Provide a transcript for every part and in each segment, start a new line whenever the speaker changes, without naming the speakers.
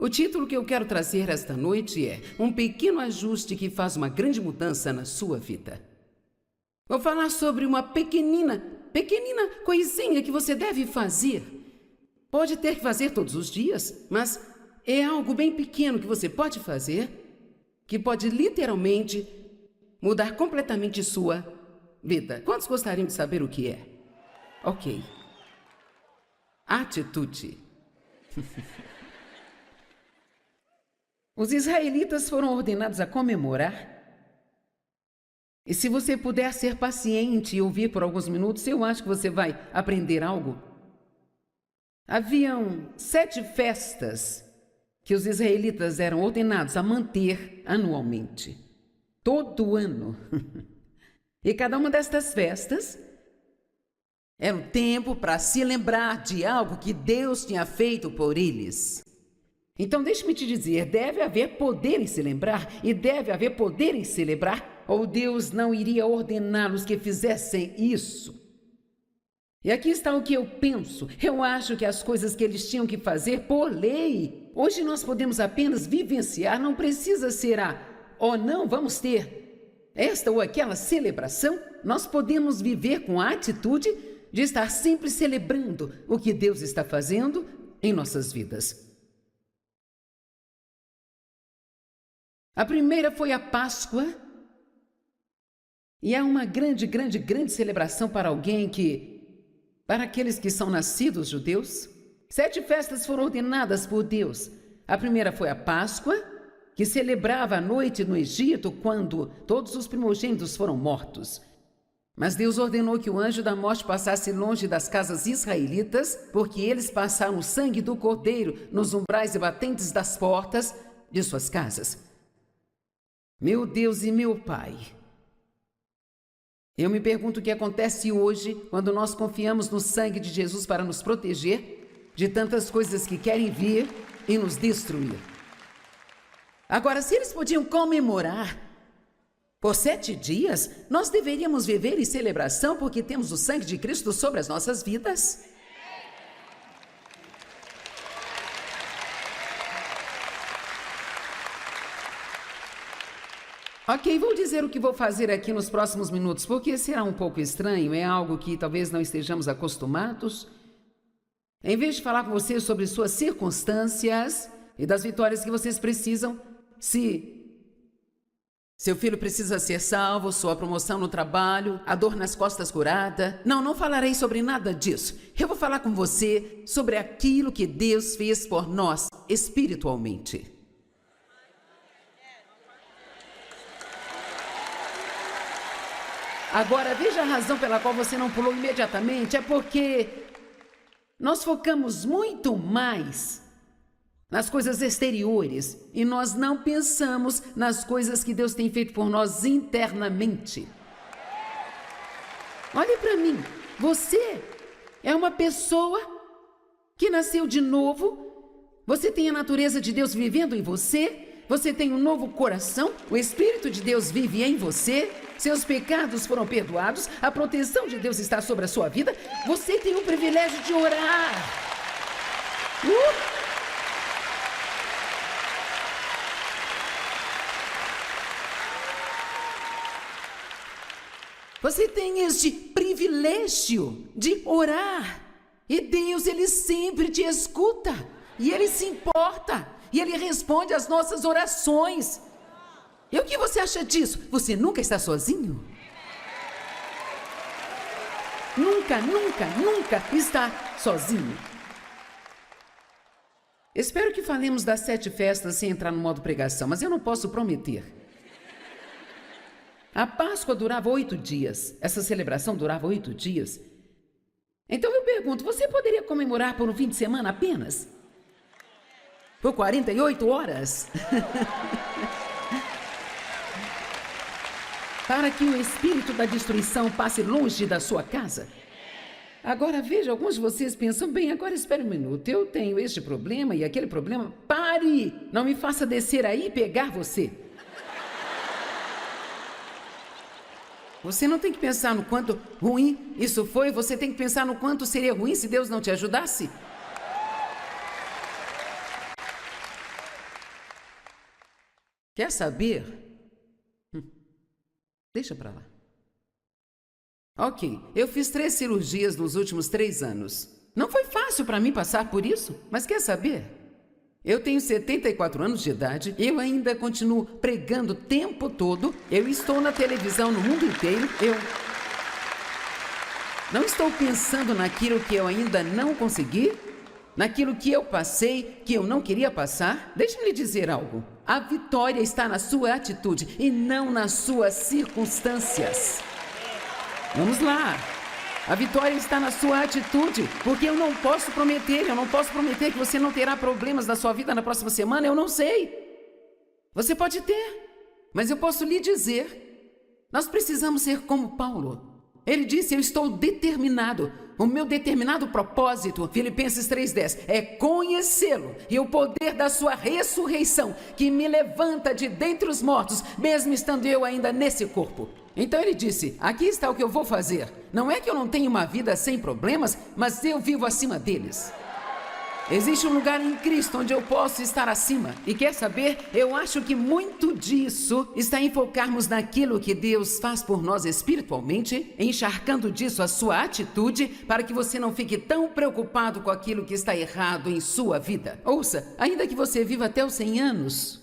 O título que eu quero trazer esta noite é Um Pequeno Ajuste que Faz uma Grande Mudança na Sua Vida. Vou falar sobre uma pequenina coisinha que você deve fazer. Pode ter que fazer todos os dias, mas é algo bem pequeno que você pode fazer, que pode literalmente mudar completamente sua vida. Quantos gostariam de saber o que é? Ok. Atitude. Os israelitas foram ordenados a comemorar. E se você puder ser paciente e ouvir por alguns minutos, eu acho que você vai aprender algo. Haviam 7 festas que os israelitas eram ordenados a manter anualmente. Todo ano. E cada uma destas festas era um tempo para se lembrar de algo que Deus tinha feito por eles. Então, deixe-me te dizer, deve haver poder em se lembrar e deve haver poder em celebrar, ou Deus não iria ordená-los que fizessem isso. E aqui está o que eu penso. Eu acho que as coisas que eles tinham que fazer por lei, hoje nós podemos apenas vivenciar, não precisa ser não vamos ter esta ou aquela celebração, nós podemos viver com a atitude de estar sempre celebrando o que Deus está fazendo em nossas vidas. A primeira foi a Páscoa, e é uma grande celebração para para aqueles que são nascidos judeus. 7 festas foram ordenadas por Deus. A primeira foi a Páscoa, que celebrava a noite no Egito, quando todos os primogênitos foram mortos. Mas Deus ordenou que o anjo da morte passasse longe das casas israelitas, porque eles passaram o sangue do cordeiro nos umbrais e batentes das portas de suas casas. Meu Deus e meu Pai, eu me pergunto o que acontece hoje quando nós confiamos no sangue de Jesus para nos proteger de tantas coisas que querem vir e nos destruir. Agora, se eles podiam comemorar por 7 dias, nós deveríamos viver em celebração porque temos o sangue de Cristo sobre as nossas vidas. Ok, vou dizer o que vou fazer aqui nos próximos minutos, porque será um pouco estranho, é algo que talvez não estejamos acostumados. Em vez de falar com vocês sobre suas circunstâncias e das vitórias que vocês precisam, se seu filho precisa ser salvo, sua promoção no trabalho, a dor nas costas curada, não falarei sobre nada disso. Eu vou falar com você sobre aquilo que Deus fez por nós espiritualmente. Agora, veja a razão pela qual você não pulou imediatamente, é porque nós focamos muito mais nas coisas exteriores e nós não pensamos nas coisas que Deus tem feito por nós internamente. Olhe para mim, você é uma pessoa que nasceu de novo, você tem a natureza de Deus vivendo em você, você tem um novo coração, o Espírito de Deus vive em você, seus pecados foram perdoados, a proteção de Deus está sobre a sua vida, você tem o privilégio de orar. Você tem este privilégio de orar. E Deus, Ele sempre te escuta. E Ele se importa. E Ele responde às nossas orações. E o que você acha disso? Você nunca está sozinho? Nunca está sozinho. Espero que falemos das 7 festas sem entrar no modo pregação, mas eu não posso prometer. A Páscoa durava 8 dias. Essa celebração durava 8 dias. Então eu pergunto, você poderia comemorar por um fim de semana apenas? Por 48 horas? Para que o espírito da destruição passe longe da sua casa? Agora veja, alguns de vocês pensam, bem, agora espere um minuto, eu tenho este problema e aquele problema. Pare! Não me faça descer aí e pegar você. Você não tem que pensar no quanto ruim isso foi, você tem que pensar no quanto seria ruim se Deus não te ajudasse. Quer saber? Deixa pra lá. Ok, eu fiz 3 cirurgias nos últimos 3 anos. Não foi fácil para mim passar por isso, mas quer saber? Eu tenho 74 anos de idade, eu ainda continuo pregando o tempo todo, eu estou na televisão no mundo inteiro, eu não estou pensando naquilo que eu ainda não consegui, naquilo que eu passei, que eu não queria passar. Deixe-me lhe dizer algo. A vitória está na sua atitude e não nas suas circunstâncias. Vamos lá. A vitória está na sua atitude, porque eu não posso prometer que você não terá problemas na sua vida na próxima semana, eu não sei. Você pode ter, mas eu posso lhe dizer, nós precisamos ser como Paulo. Ele disse, eu estou determinado. O meu determinado propósito, Filipenses 3:10, é conhecê-lo e o poder da sua ressurreição, que me levanta de dentre os mortos, mesmo estando eu ainda nesse corpo. Então ele disse, aqui está o que eu vou fazer. Não é que eu não tenho uma vida sem problemas, mas eu vivo acima deles. Existe um lugar em Cristo onde eu posso estar acima. E quer saber? Eu acho que muito disso está em focarmos naquilo que Deus faz por nós espiritualmente, encharcando disso a sua atitude, para que você não fique tão preocupado com aquilo que está errado em sua vida. Ouça, ainda que você viva até os 100 anos,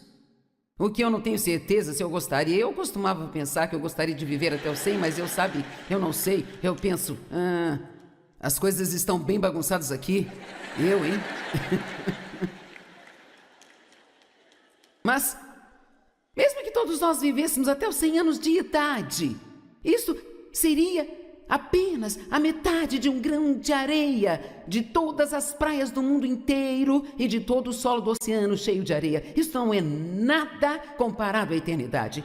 o que eu não tenho certeza se eu gostaria. Eu costumava pensar que eu gostaria de viver até os 100, mas eu não sei. Eu penso, as coisas estão bem bagunçadas aqui. Eu, hein? Mas, mesmo que todos nós vivêssemos até os 100 anos de idade, isso seria apenas a metade de um grão de areia de todas as praias do mundo inteiro e de todo o solo do oceano cheio de areia. Isso não é nada comparado à eternidade.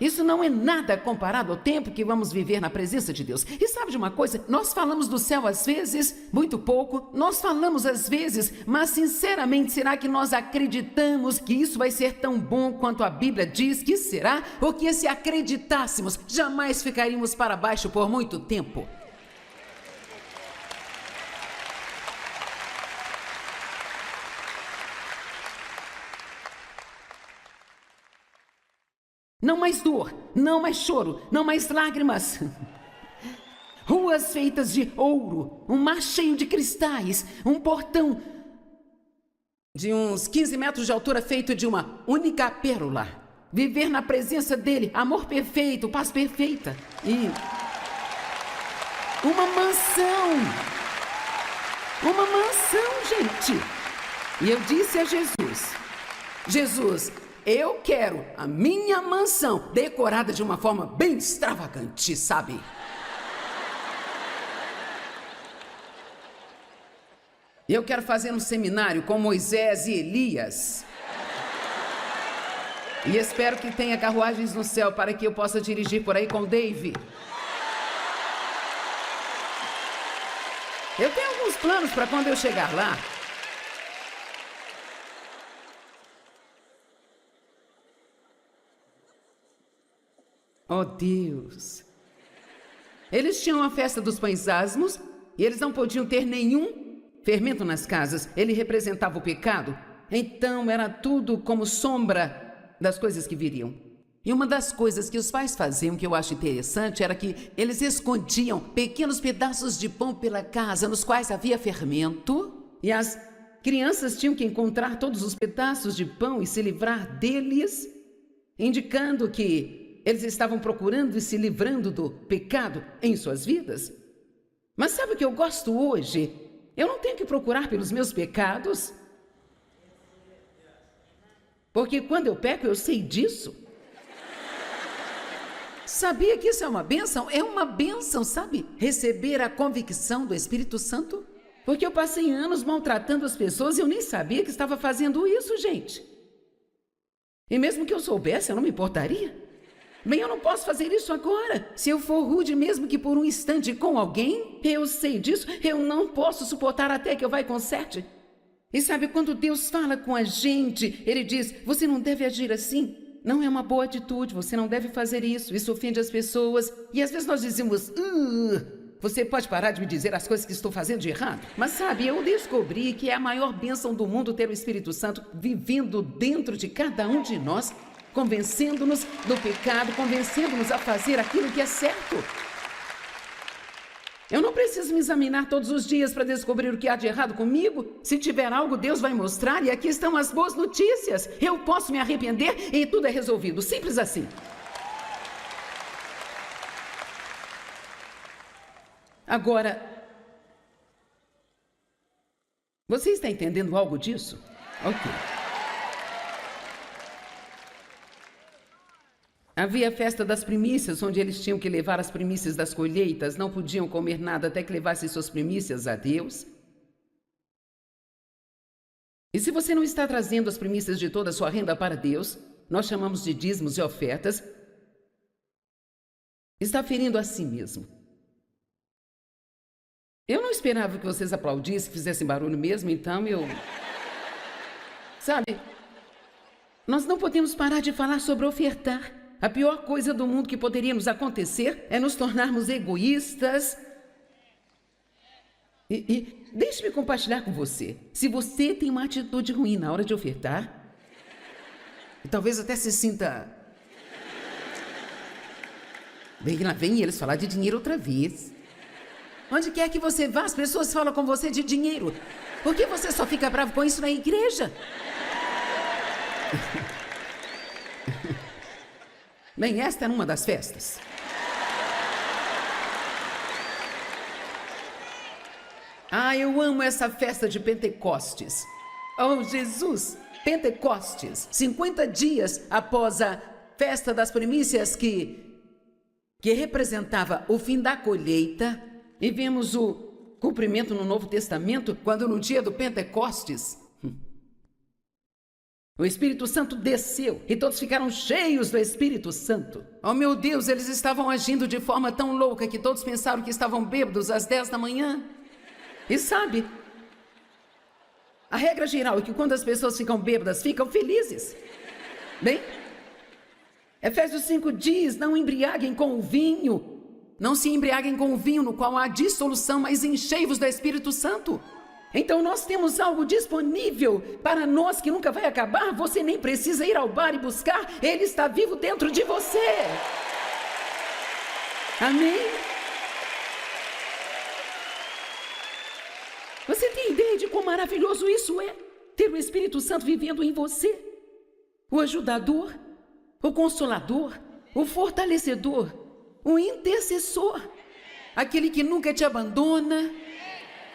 Isso não é nada comparado ao tempo que vamos viver na presença de Deus. E sabe de uma coisa? Nós falamos do céu às vezes, muito pouco. Nós falamos às vezes, mas sinceramente, será que nós acreditamos que isso vai ser tão bom quanto a Bíblia diz que será? Ou que se acreditássemos, jamais ficaríamos para baixo por muito tempo? Não mais dor, não mais choro, não mais lágrimas. Ruas feitas de ouro, um mar cheio de cristais, um portão de uns 15 metros de altura feito de uma única pérola. Viver na presença dele, amor perfeito, paz perfeita. E uma mansão, gente. E eu disse a Jesus, eu quero a minha mansão decorada de uma forma bem extravagante, sabe? Eu quero fazer um seminário com Moisés e Elias. E espero que tenha carruagens no céu para que eu possa dirigir por aí com o Dave. Eu tenho alguns planos para quando eu chegar lá. Oh, Deus! Eles tinham a festa dos pães asmos e eles não podiam ter nenhum fermento nas casas. Ele representava o pecado. Então era tudo como sombra das coisas que viriam. E uma das coisas que os pais faziam, que eu acho interessante, era que eles escondiam pequenos pedaços de pão pela casa, nos quais havia fermento, e as crianças tinham que encontrar todos os pedaços de pão e se livrar deles, indicando que eles estavam procurando e se livrando do pecado em suas vidas. Mas sabe o que eu gosto hoje? Eu não tenho que procurar pelos meus pecados. Porque quando eu peco, eu sei disso. Sabia que isso é uma bênção? É uma bênção, sabe? Receber a convicção do Espírito Santo. Porque eu passei anos maltratando as pessoas e eu nem sabia que estava fazendo isso, gente. E mesmo que eu soubesse, eu não me importaria. Bem, eu não posso fazer isso agora. Se eu for rude, mesmo que por um instante com alguém, eu sei disso, eu não posso suportar até que eu vá e conserte. E sabe, quando Deus fala com a gente, Ele diz, você não deve agir assim. Não é uma boa atitude, você não deve fazer isso, isso ofende as pessoas. E às vezes nós dizemos, você pode parar de me dizer as coisas que estou fazendo de errado? Mas sabe, eu descobri que é a maior bênção do mundo ter o Espírito Santo vivendo dentro de cada um de nós, convencendo-nos do pecado, convencendo-nos a fazer aquilo que é certo. Eu não preciso me examinar todos os dias para descobrir o que há de errado comigo. Se tiver algo, Deus vai mostrar, e aqui estão as boas notícias. Eu posso me arrepender e tudo é resolvido. Simples assim. Agora, você está entendendo algo disso? Ok. Havia a festa das primícias, onde eles tinham que levar as primícias das colheitas, não podiam comer nada até que levassem suas primícias a Deus. E se você não está trazendo as primícias de toda a sua renda para Deus, nós chamamos de dízimos e ofertas, está ferindo a si mesmo. Eu não esperava que vocês aplaudissem, fizessem barulho mesmo, então Sabe, nós não podemos parar de falar sobre ofertar. A pior coisa do mundo que poderia nos acontecer é nos tornarmos egoístas. E deixe-me compartilhar com você. Se você tem uma atitude ruim na hora de ofertar, e talvez até se sinta... Bem, lá vem eles falar de dinheiro outra vez. Onde quer que você vá, as pessoas falam com você de dinheiro. Por que você só fica bravo com isso na igreja? Bem, esta era uma das festas. Eu amo essa festa de Pentecostes. Oh, Jesus! Pentecostes, 50 dias após a festa das primícias que representava o fim da colheita, e vemos o cumprimento no Novo Testamento, quando no dia do Pentecostes, o Espírito Santo desceu e todos ficaram cheios do Espírito Santo. Oh, meu Deus, eles estavam agindo de forma tão louca que todos pensaram que estavam bêbados às 10 da manhã. E sabe, a regra geral é que quando as pessoas ficam bêbadas, ficam felizes. Bem, Efésios 5 diz, não embriaguem com o vinho. Não se embriaguem com o vinho no qual há dissolução, mas enchei-vos do Espírito Santo. Então nós temos algo disponível para nós que nunca vai acabar. Você nem precisa ir ao bar e buscar. Ele está vivo dentro de você. Amém? Você tem ideia de quão maravilhoso isso é? Ter o Espírito Santo vivendo em você. O ajudador, o consolador, o fortalecedor, o intercessor. Aquele que nunca te abandona.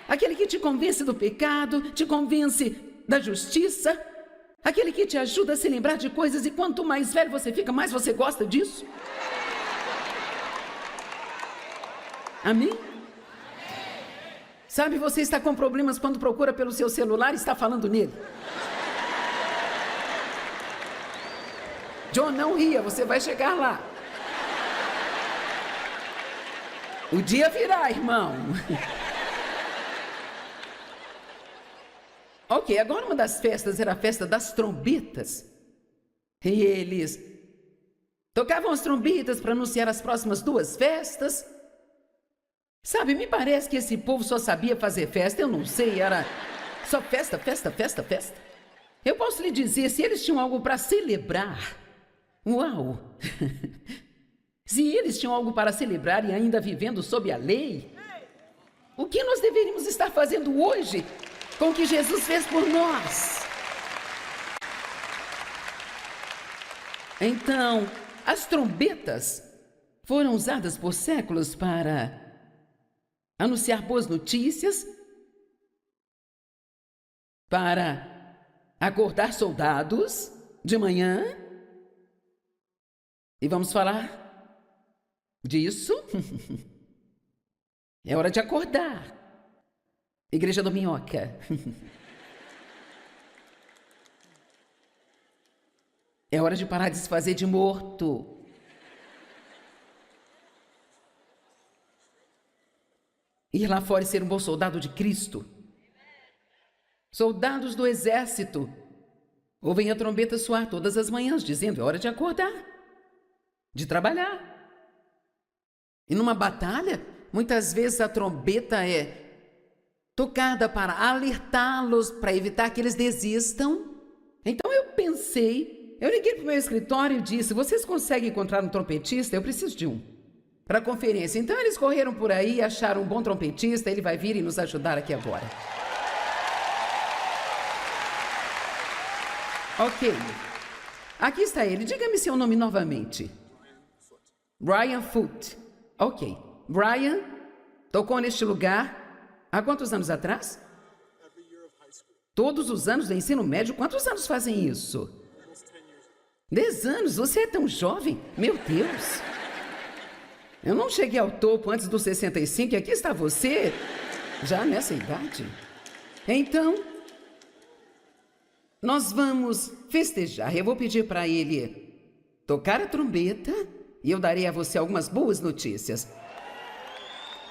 Aquele que te convence do pecado, te convence da justiça, aquele que te ajuda a se lembrar de coisas, e quanto mais velho você fica, mais você gosta disso. Amém? Sabe, você está com problemas quando procura pelo seu celular e está falando nele. John, não ria, você vai chegar lá. O dia virá, irmão. Ok, agora uma das festas era a festa das trombetas. E eles tocavam as trombetas para anunciar as próximas 2 festas. Sabe, me parece que esse povo só sabia fazer festa, eu não sei, era só festa, festa, festa, festa. Eu posso lhe dizer, se eles tinham algo para celebrar, uau! Se eles tinham algo para celebrar e ainda vivendo sob a lei, o que nós deveríamos estar fazendo hoje com o que Jesus fez por nós? Então, as trombetas foram usadas por séculos para anunciar boas notícias, para acordar soldados de manhã. E vamos falar disso. É hora de acordar. Igreja do Minhoca. É hora de parar de se fazer de morto. Ir lá fora e ser um bom soldado de Cristo. Soldados do exército ouvem a trombeta soar todas as manhãs, dizendo, é hora de acordar, de trabalhar. E numa batalha, muitas vezes a trombeta é tocada para alertá-los, para evitar que eles desistam. Então eu pensei eu liguei para o meu escritório e disse: vocês conseguem encontrar um trompetista? Eu preciso de um para a conferência. Então eles correram por aí, acharam um bom trompetista, ele vai vir e nos ajudar aqui agora. Ok. Aqui está ele. Diga-me seu nome novamente. Brian Foote. Ok. Brian tocou neste lugar há quantos anos atrás? Todos os anos do ensino médio. Quantos anos fazem isso? 10 anos? Você é tão jovem? Meu Deus! Eu não cheguei ao topo antes dos 65 e aqui está você, já nessa idade. Então, nós vamos festejar. Eu vou pedir para ele tocar a trombeta e eu darei a você algumas boas notícias.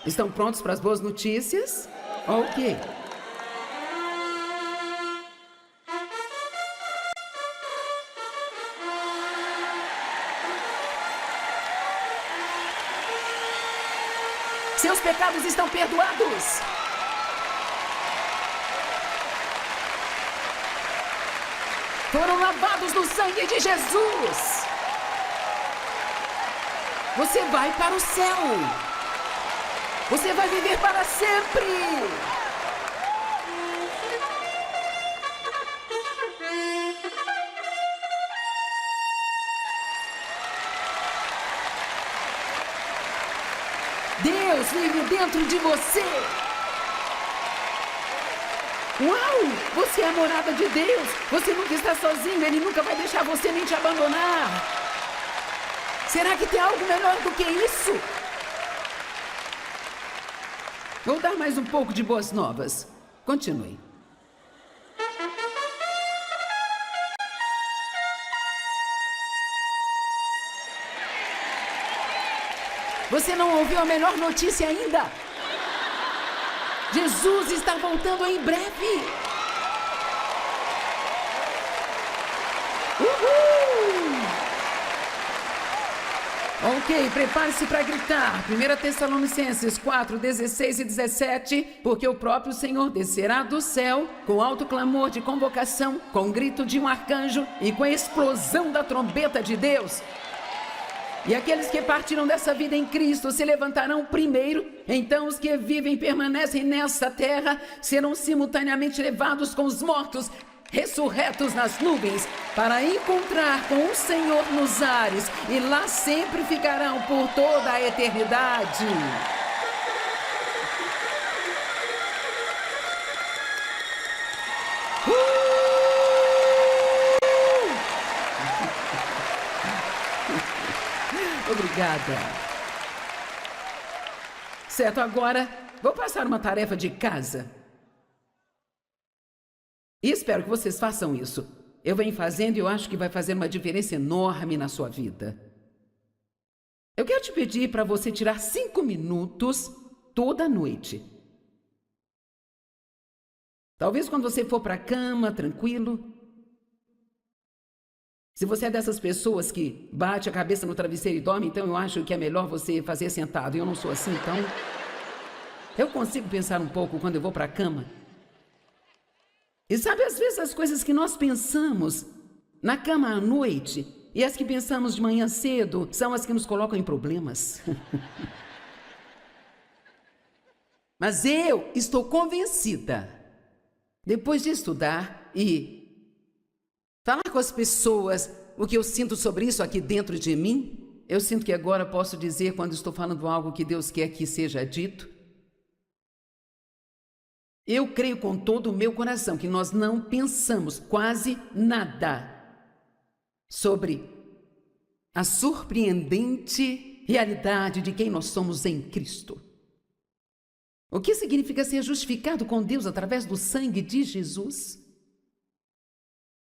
Estão prontos para as boas notícias? Ok. Seus pecados estão perdoados. Foram lavados no sangue de Jesus. Você vai para o céu. Você vai viver para sempre. Deus vive dentro de você. Uau! Você é a morada de Deus. Você nunca está sozinho. Ele nunca vai deixar você nem te abandonar. Será que tem algo melhor do que isso? Vou dar mais um pouco de boas novas. Continue. Você não ouviu a melhor notícia ainda? Jesus está voltando em breve. Uhul! Ok, prepare-se para gritar. 1 Tessalonicenses 4, 16 e 17. Porque o próprio Senhor descerá do céu com alto clamor de convocação, com grito de um arcanjo e com a explosão da trombeta de Deus. E aqueles que partiram dessa vida em Cristo se levantarão primeiro. Então os que vivem e permanecem nessa terra serão simultaneamente levados com os mortos, ressurretos nas nuvens, para encontrar com o Senhor nos ares, e lá sempre ficarão por toda a eternidade. Obrigada. Certo, agora vou passar uma tarefa de casa. E espero que vocês façam isso. Eu venho fazendo e eu acho que vai fazer uma diferença enorme na sua vida. Eu quero te pedir para você tirar 5 minutos toda noite. Talvez quando você for para a cama, tranquilo. Se você é dessas pessoas que bate a cabeça no travesseiro e dorme, então eu acho que é melhor você fazer sentado. Eu não sou assim, então eu consigo pensar um pouco quando eu vou para a cama. E sabe, às vezes as coisas que nós pensamos na cama à noite e as que pensamos de manhã cedo são as que nos colocam em problemas. Mas eu estou convencida, depois de estudar e falar com as pessoas o que eu sinto sobre isso aqui dentro de mim, eu sinto que agora posso dizer, quando estou falando algo que Deus quer que seja dito, eu creio com todo o meu coração que nós não pensamos quase nada sobre a surpreendente realidade de quem nós somos em Cristo. O que significa ser justificado com Deus através do sangue de Jesus?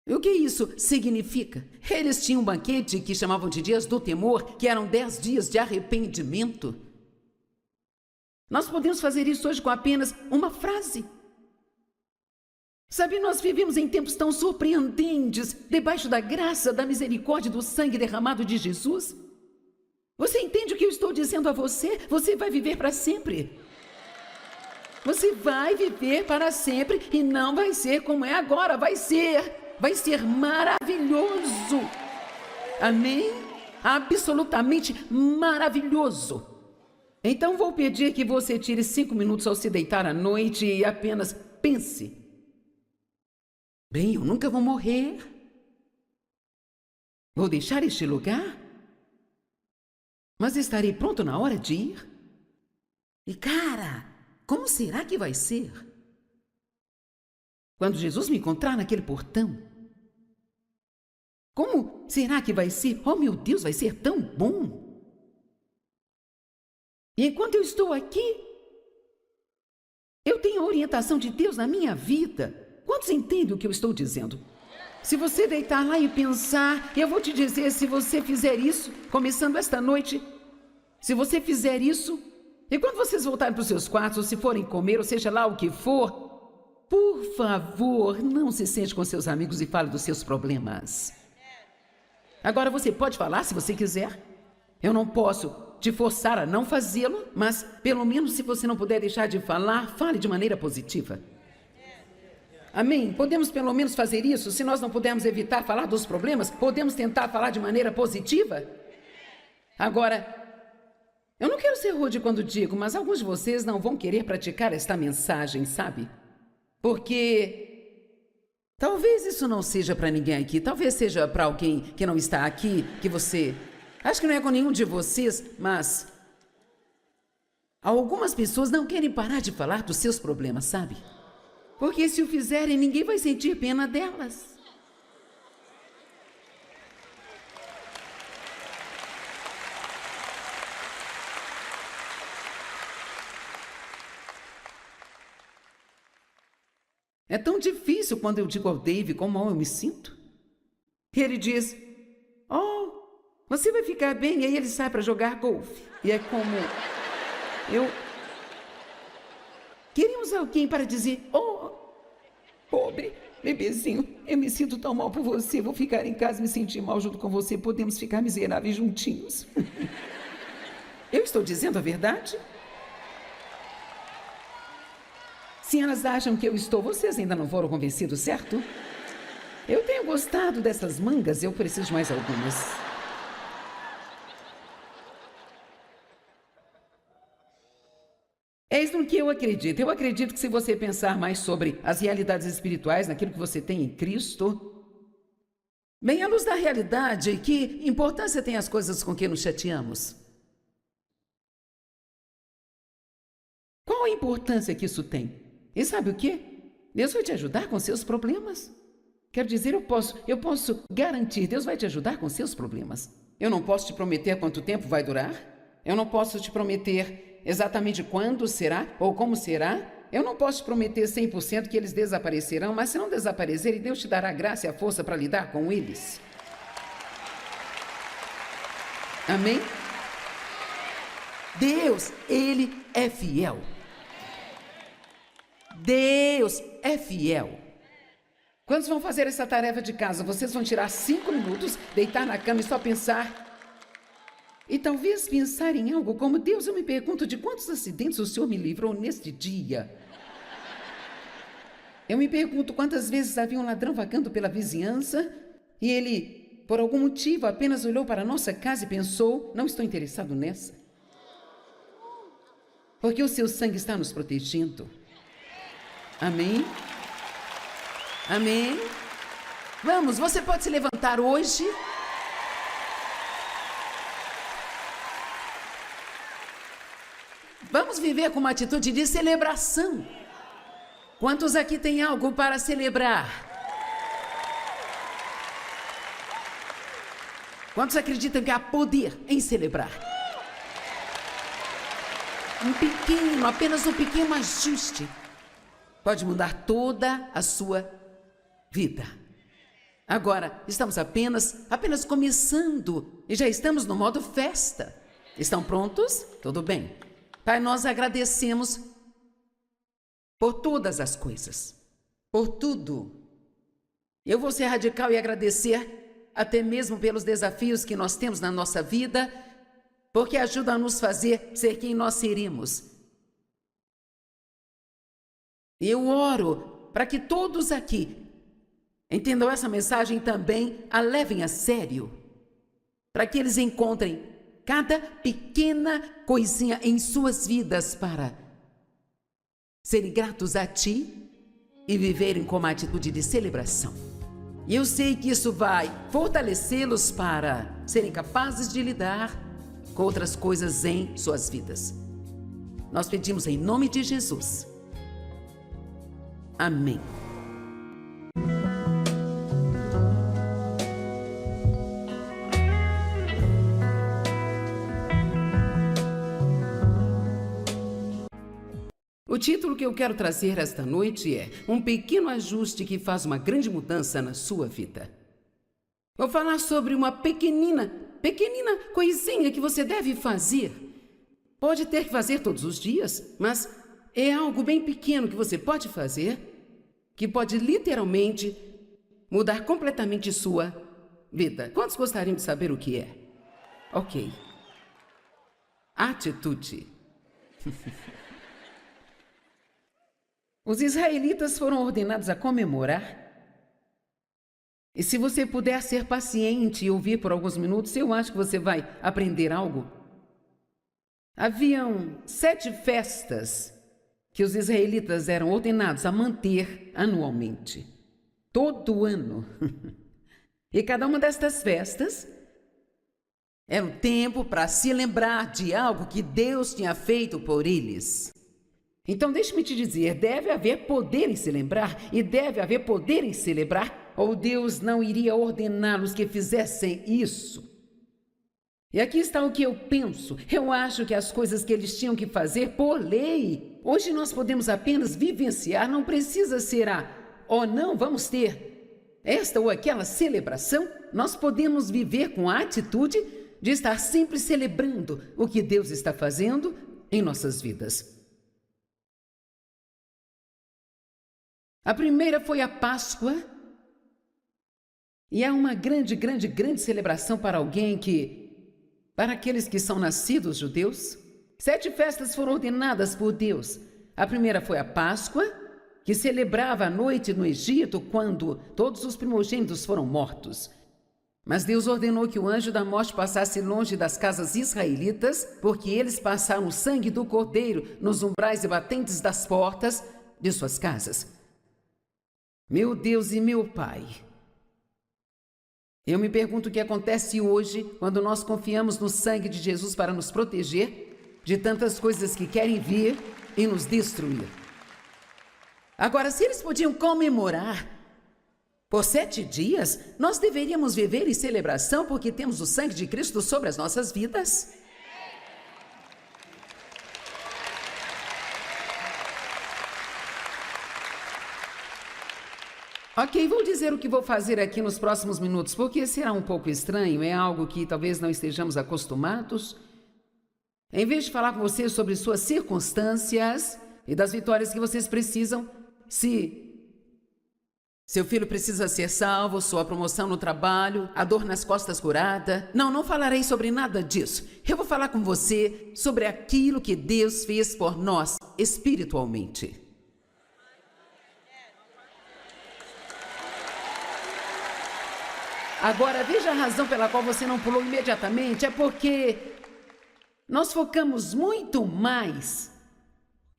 O que isso significa? Eles tinham um banquete que chamavam de dias do temor, que eram 10 dias de arrependimento. Nós podemos fazer isso hoje com apenas uma frase. Sabe, nós vivemos em tempos tão surpreendentes, debaixo da graça, da misericórdia e do sangue derramado de Jesus. Você entende o que eu estou dizendo a você? Você vai viver para sempre. Você vai viver para sempre e não vai ser como é agora, vai ser vai ser maravilhoso. Amém? Absolutamente maravilhoso. Então vou pedir que você tire 5 minutos ao se deitar à noite e apenas pense. Bem, eu nunca vou morrer. Vou deixar este lugar, mas estarei pronto na hora de ir. E cara, como será que vai ser? Quando Jesus me encontrar naquele portão, como será que vai ser? Oh, meu Deus, vai ser tão bom! E enquanto eu estou aqui, eu tenho a orientação de Deus na minha vida. Quantos entendem o que eu estou dizendo? Se você deitar lá e pensar, eu vou te dizer, se você fizer isso, começando esta noite, se você fizer isso, e quando vocês voltarem para os seus quartos, ou se forem comer, ou seja lá o que for, por favor, não se sente com seus amigos e fale dos seus problemas. Agora você pode falar se você quiser. Eu não posso te forçar a não fazê-lo, mas pelo menos se você não puder deixar de falar, fale de maneira positiva. Amém? Podemos pelo menos fazer isso? Se nós não pudermos evitar falar dos problemas, podemos tentar falar de maneira positiva? Agora, eu não quero ser rude quando digo, mas alguns de vocês não vão querer praticar esta mensagem, sabe? Porque talvez isso não seja para ninguém aqui, talvez seja para alguém que não está aqui, que você... Acho que não é com nenhum de vocês, mas... algumas pessoas não querem parar de falar dos seus problemas, sabe? Porque se o fizerem, ninguém vai sentir pena delas. É tão difícil quando eu digo ao Dave como eu me sinto. Ele diz, oh, você vai ficar bem, e aí ele sai para jogar golfe. E é como queríamos alguém para dizer, oh, pobre bebezinho, eu me sinto tão mal por você, vou ficar em casa e me sentir mal junto com você, podemos ficar miseráveis juntinhos. Eu estou dizendo a verdade? Se elas acham que eu estou, vocês ainda não foram convencidos, certo? Eu tenho gostado dessas mangas, eu preciso de mais algumas. É isso no que eu acredito. Eu acredito que se você pensar mais sobre as realidades espirituais, naquilo que você tem em Cristo, bem, à luz da realidade, que importância tem as coisas com que nos chateamos? Qual a importância que isso tem? E sabe o quê? Deus vai te ajudar com seus problemas. Quero dizer, eu posso garantir, Deus vai te ajudar com seus problemas. Eu não posso te prometer quanto tempo vai durar. Eu não posso te prometer exatamente quando será ou como será. Eu não posso te prometer 100% que eles desaparecerão, mas se não desaparecerem, Deus te dará a graça e a força para lidar com eles. Amém? Deus, Ele é fiel. Deus é fiel. Quantos vão fazer essa tarefa de casa? Vocês vão tirar 5 minutos, deitar na cama e só pensar. E talvez pensar em algo como, Deus, eu me pergunto de quantos acidentes o Senhor me livrou neste dia. Eu me pergunto quantas vezes havia um ladrão vagando pela vizinhança e ele, por algum motivo, apenas olhou para a nossa casa e pensou, não estou interessado nessa. Porque o seu sangue está nos protegendo. Amém? Amém? Vamos, você pode se levantar hoje. Vamos viver com uma atitude de celebração. Quantos aqui têm algo para celebrar? Quantos acreditam que há poder em celebrar? Apenas um pequeno ajuste pode mudar toda a sua vida. Agora, estamos apenas começando e já estamos no modo festa. Estão prontos? Tudo bem. Pai, nós agradecemos por todas as coisas, por tudo. Eu vou ser radical e agradecer até mesmo pelos desafios que nós temos na nossa vida, porque ajudam a nos fazer ser quem nós seremos. Eu oro para que todos aqui Entendam essa mensagem também, a levem a sério, para que eles encontrem cada pequena coisinha em suas vidas para serem gratos a ti e viverem com uma atitude de celebração. E eu sei que isso vai fortalecê-los para serem capazes de lidar com outras coisas em suas vidas. Nós pedimos em nome de Jesus. Amém. O título que eu quero trazer esta noite é Um Pequeno Ajuste que Faz uma Grande Mudança na Sua Vida. Vou falar sobre uma pequenina coisinha que você deve fazer. Pode ter que fazer todos os dias, mas é algo bem pequeno que você pode fazer, que pode literalmente mudar completamente sua vida. Quantos gostariam de saber o que é? Ok. Atitude. Os israelitas foram ordenados a comemorar. E se você puder ser paciente e ouvir por alguns minutos, eu acho que você vai aprender algo. Haviam 7 festas que os israelitas eram ordenados a manter anualmente. Todo ano. E cada uma destas festas era um tempo para se lembrar de algo que Deus tinha feito por eles. Então, deixe-me te dizer, deve haver poder em se lembrar e deve haver poder em celebrar, ou Deus não iria ordená-los que fizessem isso. E aqui está o que eu penso. Eu acho que as coisas que eles tinham que fazer por lei, hoje nós podemos apenas vivenciar, não precisa ser não, vamos ter esta ou aquela celebração. Nós podemos viver com a atitude de estar sempre celebrando o que Deus está fazendo em nossas vidas. A primeira foi a Páscoa, e é uma grande celebração para para aqueles que são nascidos judeus. 7 festas foram ordenadas por Deus. A primeira foi a Páscoa, que celebrava a noite no Egito, quando todos os primogênitos foram mortos. Mas Deus ordenou que o anjo da morte passasse longe das casas israelitas, porque eles passaram o sangue do cordeiro nos umbrais e batentes das portas de suas casas. Meu Deus e meu Pai, eu me pergunto o que acontece hoje quando nós confiamos no sangue de Jesus para nos proteger de tantas coisas que querem vir e nos destruir. Agora, se eles podiam comemorar por 7 dias, nós deveríamos viver em celebração porque temos o sangue de Cristo sobre as nossas vidas. Ok, vou dizer o que vou fazer aqui nos próximos minutos, porque será um pouco estranho, é algo que talvez não estejamos acostumados. Em vez de falar com vocês sobre suas circunstâncias e das vitórias que vocês precisam, se seu filho precisa ser salvo, sua promoção no trabalho, a dor nas costas curada, não falarei sobre nada disso. Eu vou falar com você sobre aquilo que Deus fez por nós espiritualmente. Agora, veja a razão pela qual você não pulou imediatamente. É porque nós focamos muito mais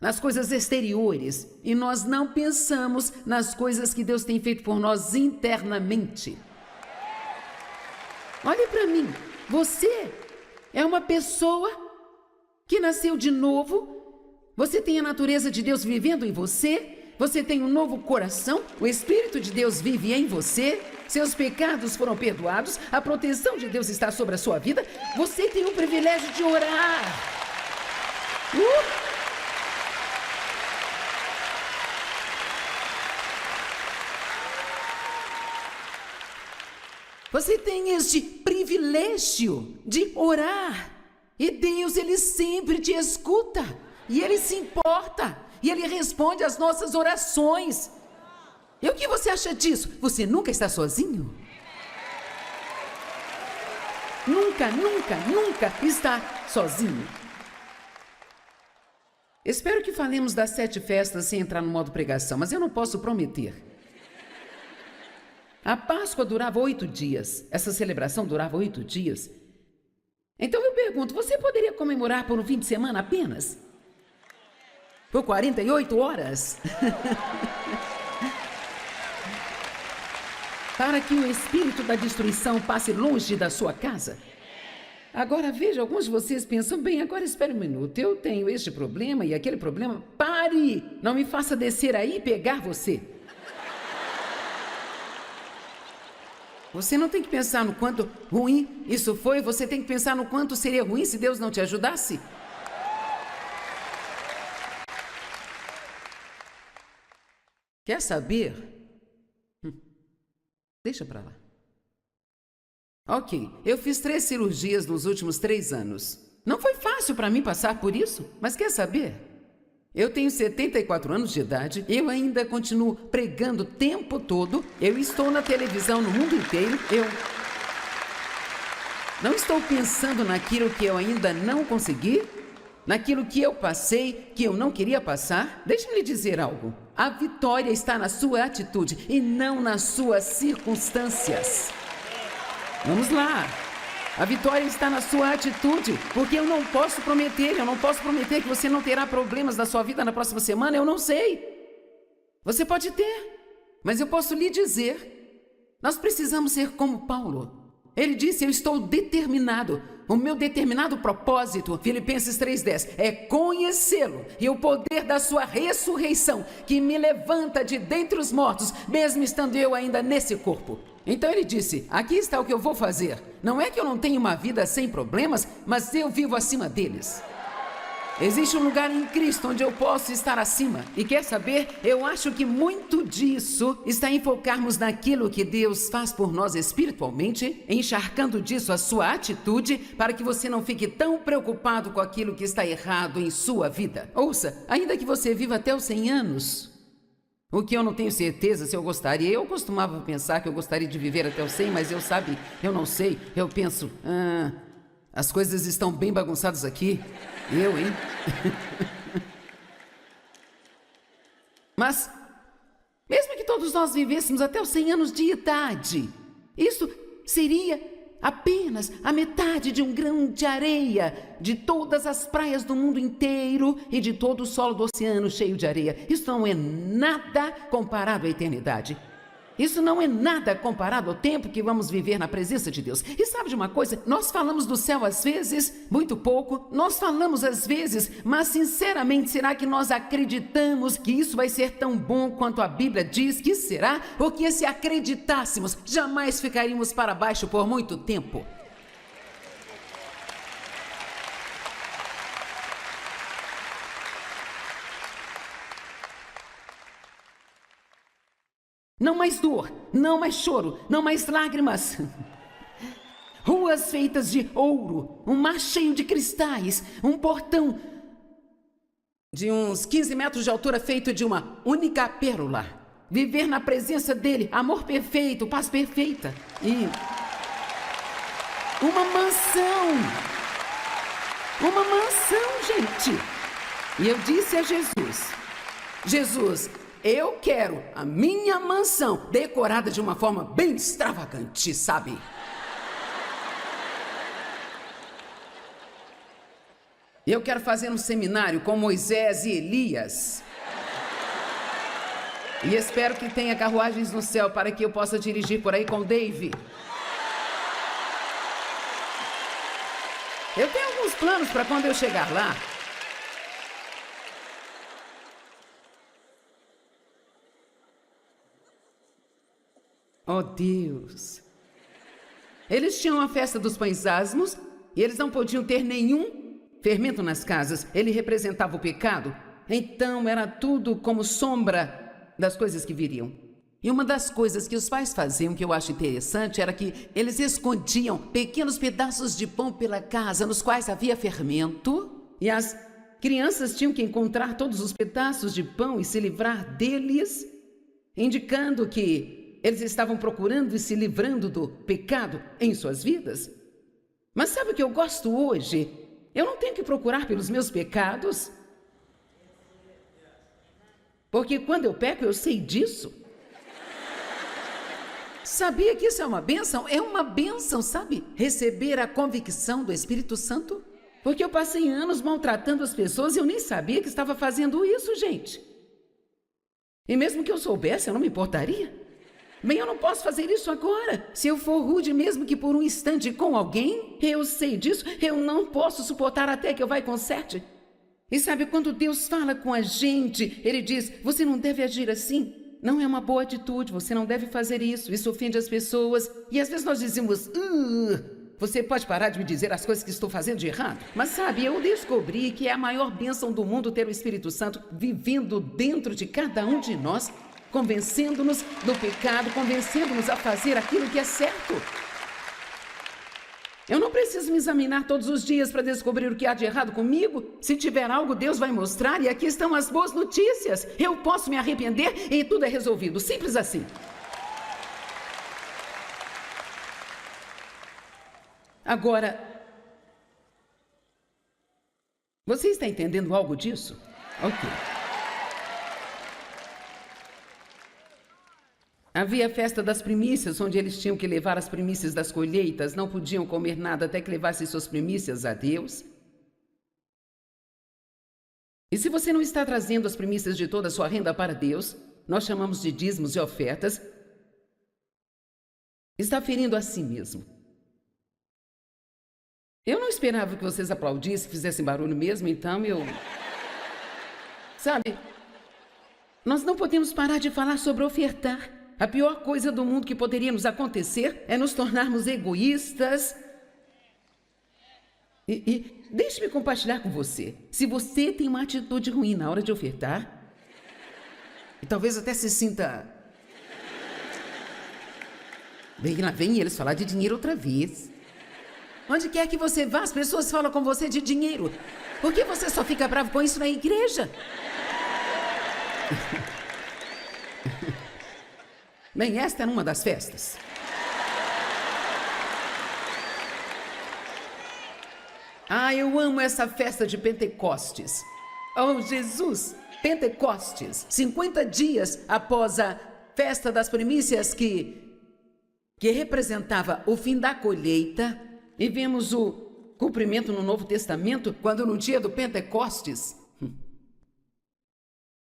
nas coisas exteriores e nós não pensamos nas coisas que Deus tem feito por nós internamente. Olhe para mim. Você é uma pessoa que nasceu de novo. Você tem a natureza de Deus vivendo em você. Você tem um novo coração, o Espírito de Deus vive em você, seus pecados foram perdoados, a proteção de Deus está sobre a sua vida, você tem o privilégio de orar. Você tem este privilégio de orar, e Deus, Ele sempre te escuta, e Ele se importa. E Ele responde às nossas orações. E o que você acha disso? Você nunca está sozinho? Nunca está sozinho. Espero que falemos das 7 festas sem entrar no modo pregação, mas eu não posso prometer. A Páscoa durava 8 dias. Essa celebração durava 8 dias. Então eu pergunto, você poderia comemorar por um fim de semana apenas? Por 48 horas? Para que o espírito da destruição passe longe da sua casa? Agora veja, alguns de vocês pensam, bem, agora espere um minuto, eu tenho este problema e aquele problema. Pare! Não me faça descer aí e pegar você. Você não tem que pensar no quanto ruim isso foi, você tem que pensar no quanto seria ruim se Deus não te ajudasse. Quer saber? Deixa pra lá. Ok, eu fiz 3 cirurgias nos últimos 3 anos. Não foi fácil para mim passar por isso, mas quer saber? Eu tenho 74 anos de idade, eu ainda continuo pregando o tempo todo, eu estou na televisão no mundo inteiro, eu não estou pensando naquilo que eu ainda não consegui, naquilo que eu passei, que eu não queria passar. Deixe-me lhe dizer algo. A vitória está na sua atitude e não nas suas circunstâncias. Vamos lá. A vitória está na sua atitude, porque eu não posso prometer que você não terá problemas na sua vida na próxima semana, eu não sei. Você pode ter, mas eu posso lhe dizer, nós precisamos ser como Paulo. Ele disse, eu estou determinado. O meu determinado propósito, Filipenses 3:10, é conhecê-lo e o poder da sua ressurreição, que me levanta de dentre os mortos, mesmo estando eu ainda nesse corpo. Então ele disse, aqui está o que eu vou fazer. Não é que eu não tenho uma vida sem problemas, mas eu vivo acima deles. Existe um lugar em Cristo onde eu posso estar acima. E quer saber? Eu acho que muito disso está em focarmos naquilo que Deus faz por nós espiritualmente, encharcando disso a sua atitude, para que você não fique tão preocupado com aquilo que está errado em sua vida. Ouça, ainda que você viva até os 100 anos, o que eu não tenho certeza se eu gostaria. Eu costumava pensar que eu gostaria de viver até os 100, mas eu não sei. Eu penso, as coisas estão bem bagunçadas aqui. Eu, hein? Mas, mesmo que todos nós vivêssemos até os 100 anos de idade, isso seria apenas a metade de um grão de areia de todas as praias do mundo inteiro e de todo o solo do oceano cheio de areia. Isso não é nada comparado à eternidade. Isso não é nada comparado ao tempo que vamos viver na presença de Deus. E sabe de uma coisa? Nós falamos do céu às vezes, muito pouco. Nós falamos às vezes, mas sinceramente, será que nós acreditamos que isso vai ser tão bom quanto a Bíblia diz que será? Ou que se acreditássemos, jamais ficaríamos para baixo por muito tempo? Não mais dor, não mais choro, não mais lágrimas. Ruas feitas de ouro, um mar cheio de cristais, um portão de uns 15 metros de altura feito de uma única pérola. Viver na presença dele, amor perfeito, paz perfeita. E uma mansão, gente. E eu disse a Jesus, eu quero a minha mansão decorada de uma forma bem extravagante, sabe? Eu quero fazer um seminário com Moisés e Elias. E espero que tenha carruagens no céu para que eu possa dirigir por aí com o Dave. Eu tenho alguns planos para quando eu chegar lá. Oh, Deus! Eles tinham a festa dos pães asmos e eles não podiam ter nenhum fermento nas casas. Ele representava o pecado. Então era tudo como sombra das coisas que viriam. E uma das coisas que os pais faziam, que eu acho interessante, era que eles escondiam pequenos pedaços de pão pela casa, nos quais havia fermento, e as crianças tinham que encontrar todos os pedaços de pão e se livrar deles, indicando que eles estavam procurando e se livrando do pecado em suas vidas. Mas sabe o que eu gosto hoje? Eu não tenho que procurar pelos meus pecados. Porque quando eu peco, eu sei disso. Sabia que isso é uma bênção? É uma bênção, sabe? Receber a convicção do Espírito Santo. Porque eu passei anos maltratando as pessoas e eu nem sabia que estava fazendo isso, gente. E mesmo que eu soubesse, eu não me importaria. Bem, eu não posso fazer isso agora. Se eu for rude, mesmo que por um instante com alguém, eu sei disso, eu não posso suportar até que eu vá e conserte. E sabe, quando Deus fala com a gente, Ele diz, você não deve agir assim. Não é uma boa atitude, você não deve fazer isso, isso ofende as pessoas. E às vezes nós dizemos, você pode parar de me dizer as coisas que estou fazendo de errado? Mas sabe, eu descobri que é a maior bênção do mundo ter o Espírito Santo vivendo dentro de cada um de nós, convencendo-nos do pecado, convencendo-nos a fazer aquilo que é certo. Eu não preciso me examinar todos os dias para descobrir o que há de errado comigo. Se tiver algo, Deus vai mostrar e aqui estão as boas notícias. Eu posso me arrepender e tudo é resolvido. Simples assim. Agora, você está entendendo algo disso? Ok. Havia a festa das primícias, onde eles tinham que levar as primícias das colheitas, não podiam comer nada até que levassem suas primícias a Deus. E se você não está trazendo as primícias de toda a sua renda para Deus, nós chamamos de dízimos e ofertas, está ferindo a si mesmo. Eu não esperava que vocês aplaudissem, fizessem barulho mesmo, então eu... Sabe, nós não podemos parar de falar sobre ofertar. A pior coisa do mundo que poderia nos acontecer é nos tornarmos egoístas. E deixe-me compartilhar com você. Se você tem uma atitude ruim na hora de ofertar, e talvez até se sinta... Bem, lá vem eles falar de dinheiro outra vez. Onde quer que você vá, as pessoas falam com você de dinheiro. Por que você só fica bravo com isso na igreja? Bem, esta era uma das festas. Eu amo essa festa de Pentecostes. Oh, Jesus! Pentecostes, 50 dias após a festa das primícias que representava o fim da colheita, e vemos o cumprimento no Novo Testamento, quando no dia do Pentecostes,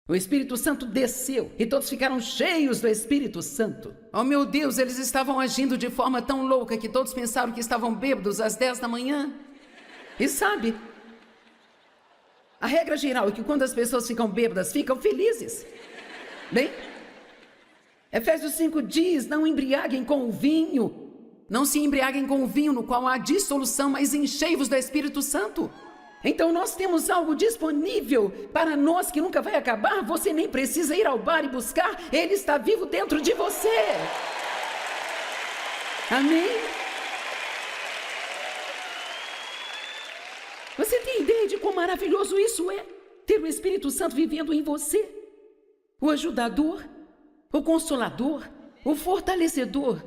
o Espírito Santo desceu e todos ficaram cheios do Espírito Santo. Oh, meu Deus, eles estavam agindo de forma tão louca que todos pensaram que estavam bêbados às 10 da manhã. E sabe, a regra geral é que quando as pessoas ficam bêbadas, ficam felizes. Bem, Efésios 5 diz, não embriaguem com o vinho. Não se embriaguem com o vinho no qual há dissolução, mas enchei-vos do Espírito Santo. Então nós temos algo disponível para nós que nunca vai acabar. Você nem precisa ir ao bar e buscar. Ele está vivo dentro de você. Amém? Você tem ideia de quão maravilhoso isso é? Ter o Espírito Santo vivendo em você. O ajudador, o consolador, o fortalecedor,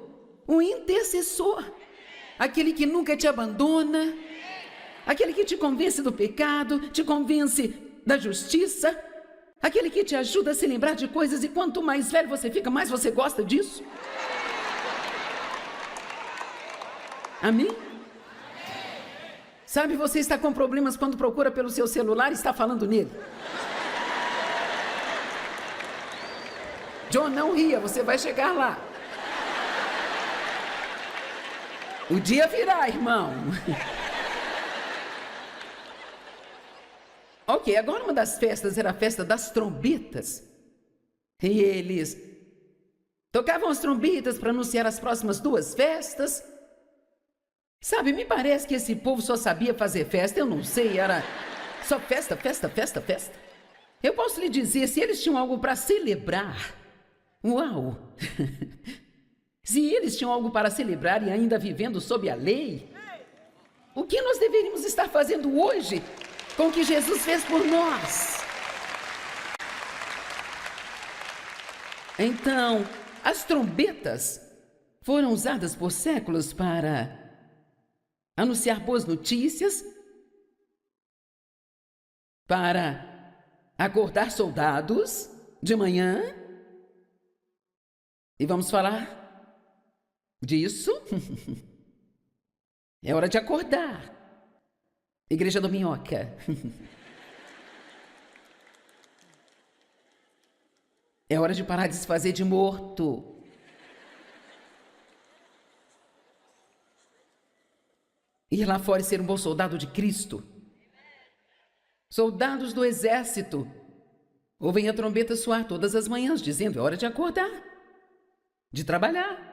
o intercessor. Aquele que nunca te abandona. Aquele que te convence do pecado, te convence da justiça, aquele que te ajuda a se lembrar de coisas e quanto mais velho você fica, mais você gosta disso. Amém? Sabe, você está com problemas quando procura pelo seu celular e está falando nele. John, não ria, você vai chegar lá. O dia virá, irmão. Ok, agora uma das festas era a festa das trombetas. E eles tocavam as trombetas para anunciar as próximas 2 festas. Sabe, me parece que esse povo só sabia fazer festa, eu não sei, era só festa, festa, festa, festa. Eu posso lhe dizer, se eles tinham algo para celebrar, uau! Se eles tinham algo para celebrar e ainda vivendo sob a lei, o que nós deveríamos estar fazendo hoje com o que Jesus fez por nós? Então, as trombetas foram usadas por séculos para anunciar boas notícias, para acordar soldados de manhã. E vamos falar disso. É hora de acordar. Igreja do Minhoca. É hora de parar de se fazer de morto. Ir lá fora e ser um bom soldado de Cristo. Soldados do exército ouvem a trombeta soar todas as manhãs, dizendo: é hora de acordar, de trabalhar.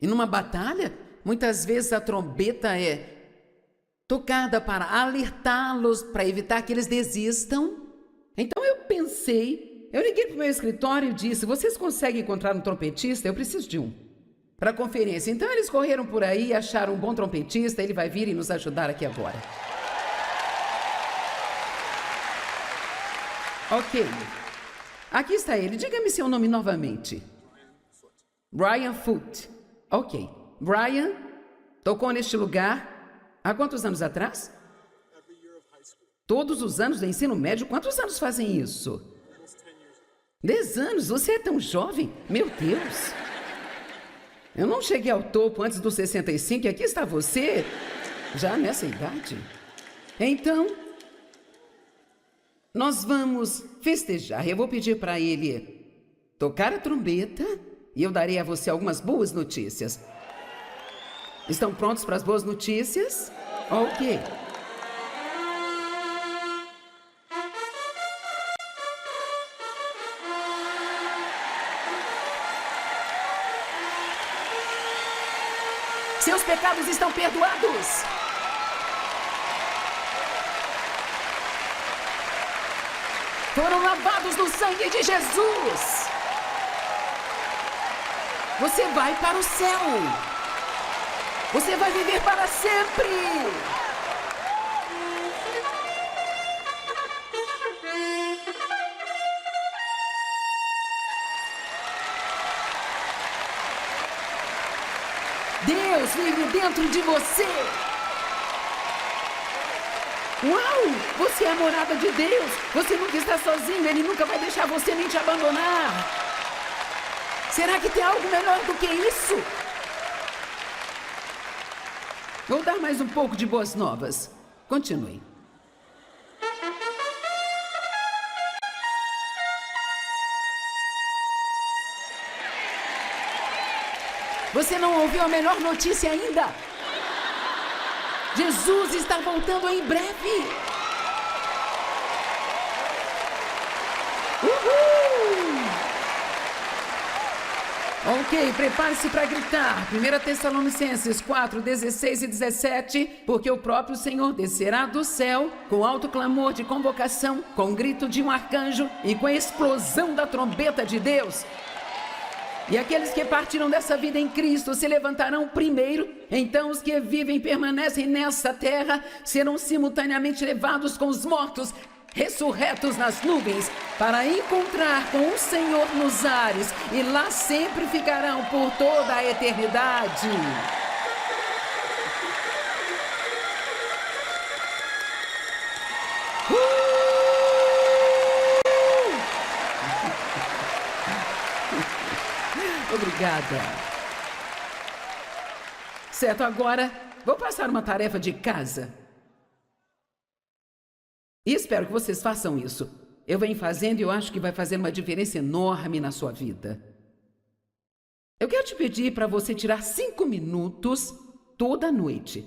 E numa batalha, muitas vezes a trombeta é tocada para alertá-los, para evitar que eles desistam. Então eu liguei para o meu escritório e disse: vocês conseguem encontrar um trompetista? Eu preciso de um para a conferência. Então eles correram por aí, acharam um bom trompetista, ele vai vir e nos ajudar aqui agora. Ok, aqui está ele. Diga-me seu nome novamente. Brian Foote. Ok, Brian tocou neste lugar há quantos anos atrás? Todos os anos do ensino médio. Quantos anos fazem isso? 10 anos? Você é tão jovem? Meu Deus! Eu não cheguei ao topo antes dos 65 e aqui está você, já nessa idade. Então, nós vamos festejar. Eu vou pedir para ele tocar a trombeta e eu darei a você algumas boas notícias. Estão prontos para as boas notícias? Ok. Seus pecados estão perdoados. Foram lavados no sangue de Jesus. Você vai para o céu. Você vai viver para sempre. Deus vive dentro de você. Uau! Você é a morada de Deus. Você nunca está sozinho. Ele nunca vai deixar você nem te abandonar. Será que tem algo melhor do que isso? Vou dar mais um pouco de boas novas. Continue. Você não ouviu a melhor notícia ainda? Jesus está voltando em breve. Uhul! Ok, prepare-se para gritar. 1 Tessalonicenses 4, 16 e 17. Porque o próprio Senhor descerá do céu com alto clamor de convocação, com o grito de um arcanjo e com a explosão da trombeta de Deus. E aqueles que partiram dessa vida em Cristo se levantarão primeiro. Então os que vivem e permanecem nessa terra serão simultaneamente levados com os mortos, ressurretos nas nuvens, para encontrar com o Senhor nos ares, e lá sempre ficarão por toda a eternidade. Obrigada. Certo, agora vou passar uma tarefa de casa. E espero que vocês façam isso. Eu venho fazendo e eu acho que vai fazer uma diferença enorme na sua vida. Eu quero te pedir para você tirar 5 minutos toda noite.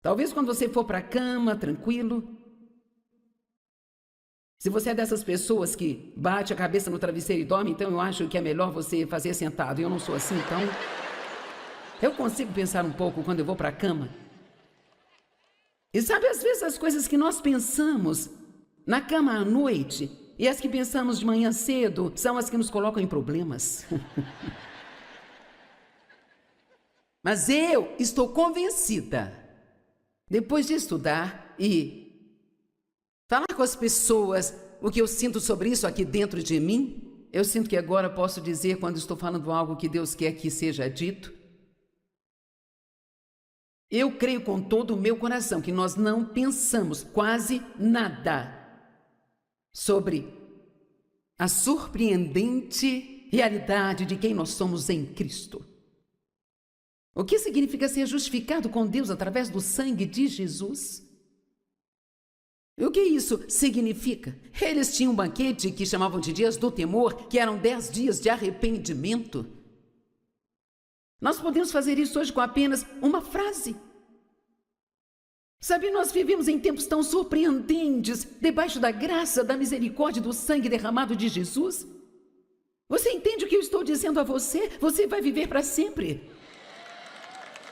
Talvez quando você for para a cama, tranquilo. Se você é dessas pessoas que bate a cabeça no travesseiro e dorme, então eu acho que é melhor você fazer sentado. Eu não sou assim, então eu consigo pensar um pouco quando eu vou para a cama. E sabe, às vezes as coisas que nós pensamos na cama à noite e as que pensamos de manhã cedo são as que nos colocam em problemas. Mas eu estou convencida, depois de estudar e falar com as pessoas o que eu sinto sobre isso aqui dentro de mim, eu sinto que agora posso dizer, quando estou falando algo que Deus quer que seja dito, eu creio com todo o meu coração que nós não pensamos quase nada sobre a surpreendente realidade de quem nós somos em Cristo. O que significa ser justificado com Deus através do sangue de Jesus? E o que isso significa? Eles tinham um banquete que chamavam de dias do temor, que eram 10 dias de arrependimento. Nós podemos fazer isso hoje com apenas uma frase. Sabe, nós vivemos em tempos tão surpreendentes, debaixo da graça, da misericórdia e do sangue derramado de Jesus. Você entende o que eu estou dizendo a você? Você vai viver para sempre.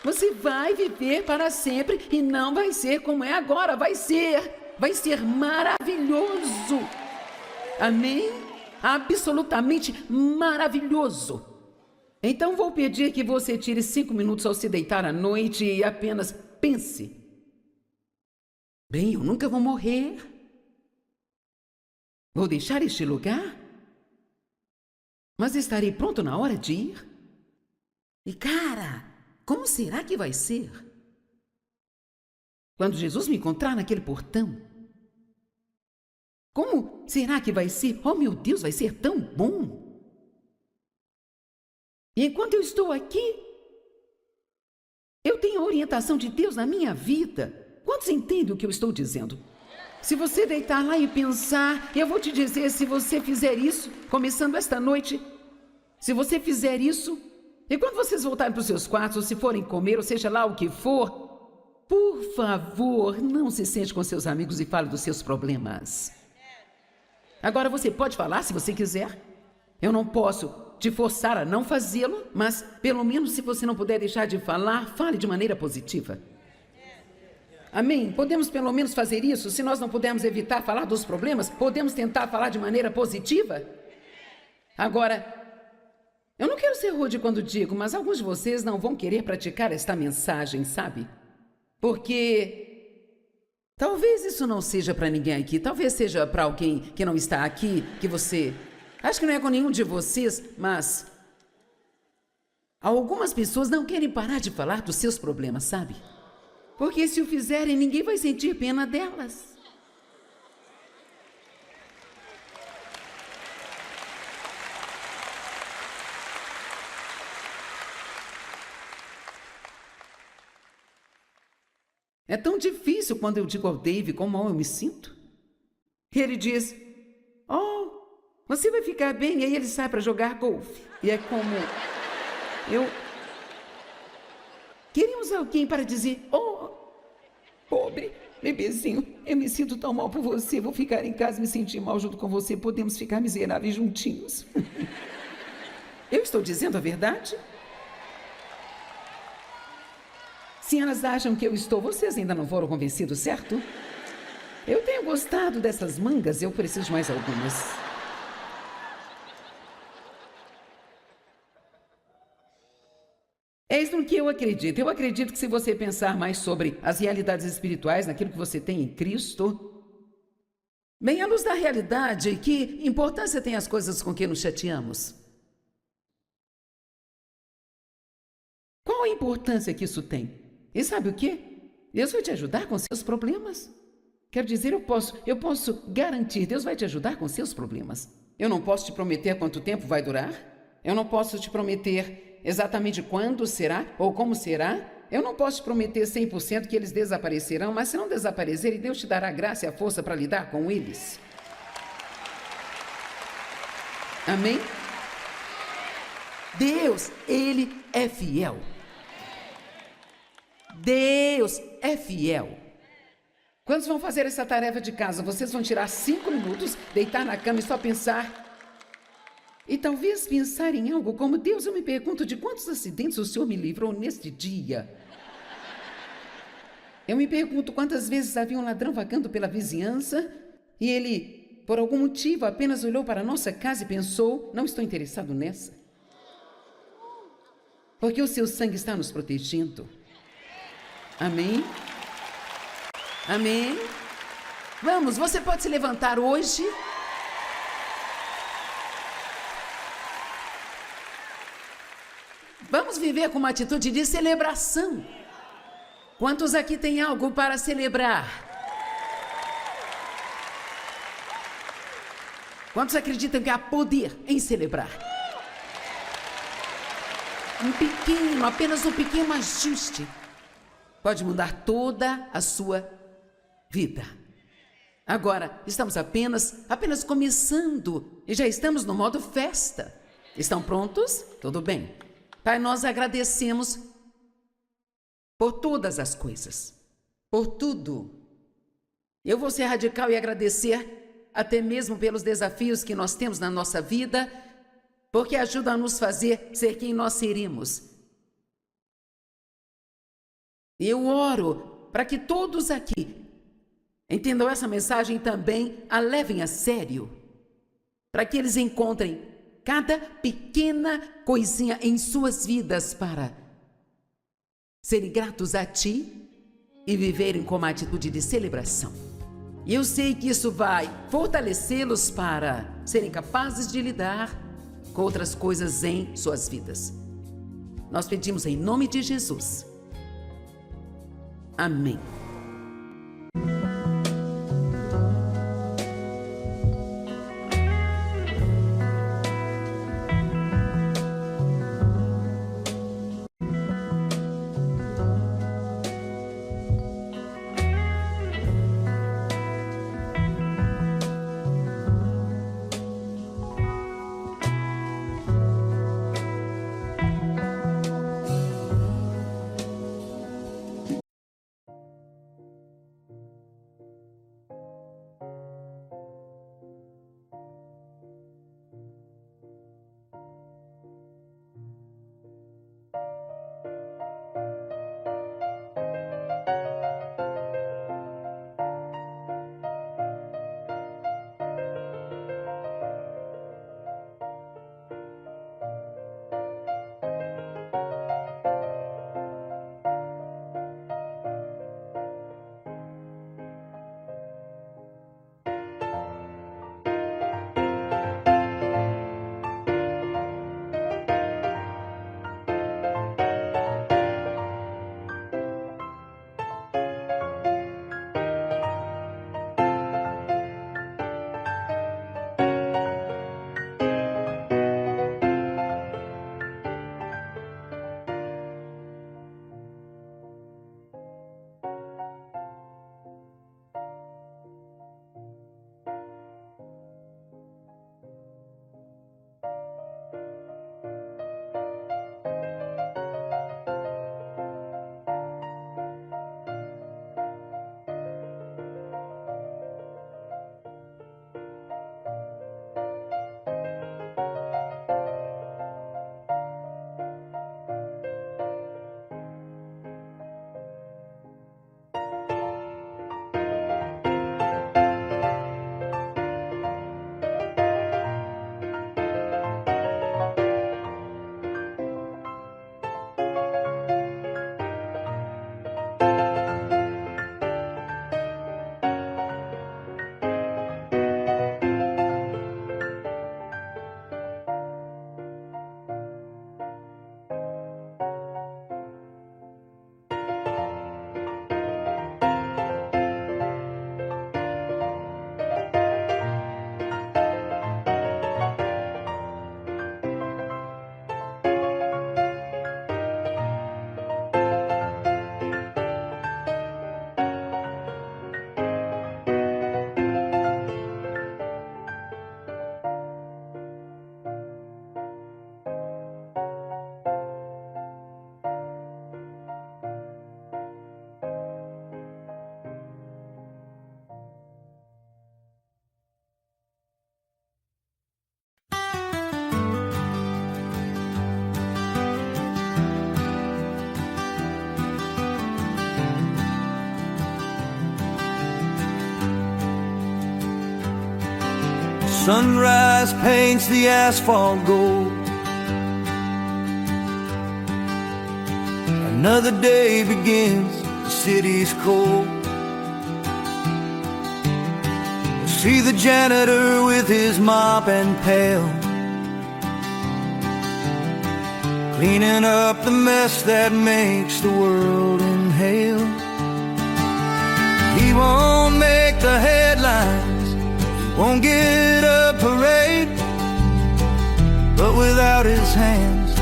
Você vai viver para sempre e não vai ser como é agora, vai ser maravilhoso. Amém? Absolutamente maravilhoso. Então vou pedir que você tire 5 minutos ao se deitar à noite e apenas pense. Bem, eu nunca vou morrer. Vou deixar este lugar? Mas estarei pronto na hora de ir? E cara, como será que vai ser? Quando Jesus me encontrar naquele portão, como será que vai ser? Oh, meu Deus, vai ser tão bom! E enquanto eu estou aqui, eu tenho a orientação de Deus na minha vida. Quantos entendem o que eu estou dizendo? Se você deitar lá e pensar, eu vou te dizer, se você fizer isso, começando esta noite, se você fizer isso, e quando vocês voltarem para os seus quartos, ou se forem comer, ou seja lá o que for, por favor, não se sente com seus amigos e fale dos seus problemas. Agora você pode falar se você quiser. Eu não posso te forçar a não fazê-lo, mas pelo menos se você não puder deixar de falar, fale de maneira positiva. Amém? Podemos pelo menos fazer isso? Se nós não pudermos evitar falar dos problemas, podemos tentar falar de maneira positiva? Agora, eu não quero ser rude quando digo, mas alguns de vocês não vão querer praticar esta mensagem, sabe? Porque talvez isso não seja para ninguém aqui, talvez seja para alguém que não está aqui, que você... Acho que não é com nenhum de vocês, mas... algumas pessoas não querem parar de falar dos seus problemas, sabe? Porque se o fizerem, ninguém vai sentir pena delas. É tão difícil quando eu digo ao Dave quão mal eu me sinto. Ele diz, oh, você vai ficar bem, e aí ele sai para jogar golfe. E é como... Queríamos alguém para dizer, oh, pobre bebezinho, eu me sinto tão mal por você, vou ficar em casa e me sentir mal junto com você, podemos ficar miseráveis juntinhos. Eu estou dizendo a verdade? Se elas acham que eu estou, vocês ainda não foram convencidos, certo? Eu tenho gostado dessas mangas, eu preciso de mais algumas. É isso no que eu acredito. Eu acredito que se você pensar mais sobre as realidades espirituais, naquilo que você tem em Cristo, bem, à luz da realidade, que importância tem as coisas com que nos chateamos? Qual a importância que isso tem? E sabe o quê? Deus vai te ajudar com seus problemas. Quero dizer, eu posso garantir, Deus vai te ajudar com seus problemas. Eu não posso te prometer quanto tempo vai durar. Eu não posso te prometer exatamente quando será ou como será. Eu não posso te prometer 100% que eles desaparecerão, mas se não desaparecerem, Deus te dará a graça e a força para lidar com eles. Amém? Deus, Ele é fiel. Deus é fiel. Quantos vão fazer essa tarefa de casa? Vocês vão tirar 5 minutos, deitar na cama e só pensar. E talvez pensar em algo como, Deus, eu me pergunto de quantos acidentes o Senhor me livrou neste dia. Eu me pergunto quantas vezes havia um ladrão vagando pela vizinhança e ele, por algum motivo, apenas olhou para a nossa casa e pensou, não estou interessado nessa. Porque o seu sangue está nos protegendo. Amém? Amém? Vamos, você pode se levantar hoje. Vamos viver com uma atitude de celebração. Quantos aqui têm algo para celebrar? Quantos acreditam que há poder em celebrar? apenas um pequeno ajuste pode mudar toda a sua vida. Agora, estamos apenas começando e já estamos no modo festa. Estão prontos? Tudo bem. Pai, nós agradecemos por todas as coisas, por tudo. Eu vou ser radical e agradecer até mesmo pelos desafios que nós temos na nossa vida, porque ajudam a nos fazer ser quem nós seremos. Eu oro para que todos aqui entendam essa mensagem e também a levem a sério, para que eles encontrem cada pequena coisinha em suas vidas para serem gratos a Ti e viverem com uma atitude de celebração. E eu sei que isso vai fortalecê-los para serem capazes de lidar com outras coisas em suas vidas. Nós pedimos em nome de Jesus. Amém.
Sunrise paints the asphalt gold. Another day begins, the city's cold. See the janitor with his mop and pail, cleaning up the mess that makes the world inhale. He won't make the headlines, he won't get a parade, but without his hands,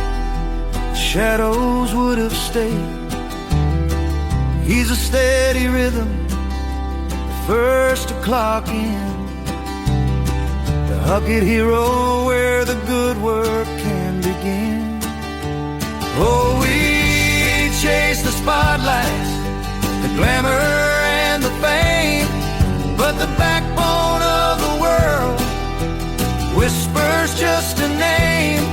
shadows would have stayed. He's a steady rhythm, first to clock in, the Huckett hero where the good work can begin. Oh, we chase the spotlights, the glamour and the fame, but the backbone of the world whispers just a name.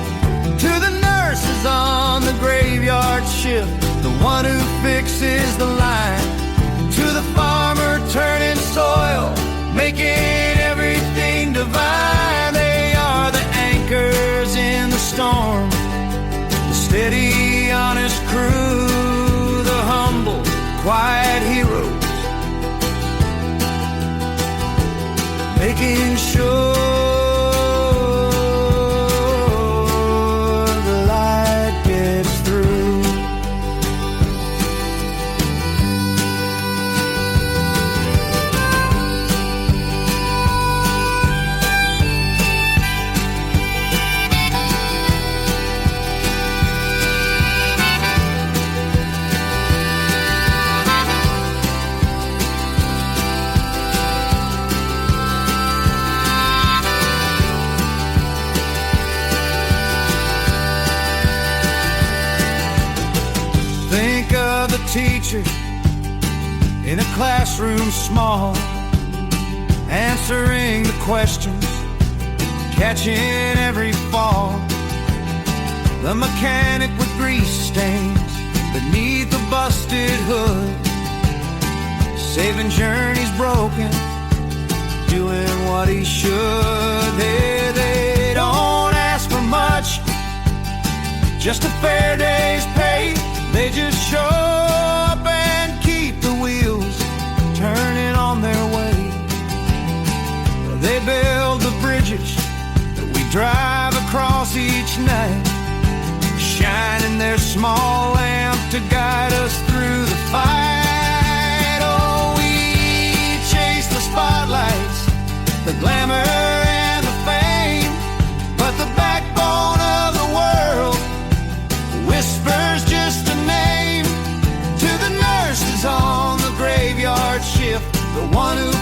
To the nurses on the graveyard shift, the one who fixes the line, to the farmer turning soil, making everything divine. They are the anchors in the storm, the steady, honest crew, the humble, quiet heroes, making sure the light gets through. Think of the teacher in a classroom small, answering the questions, catching every fall. The mechanic with grease stains beneath the busted hood, saving journeys broken, doing what he should. They don't ask for much, just a fair day's pay. They just show up and keep the wheels turning on their way. They build the bridges that we drive across each night, shining their small lamp to guide us through the fight. Oh, we chase the spotlights, the glamour and the fame, but the backbone of the world whispers just a name. To the nurses on the graveyard shift, the one who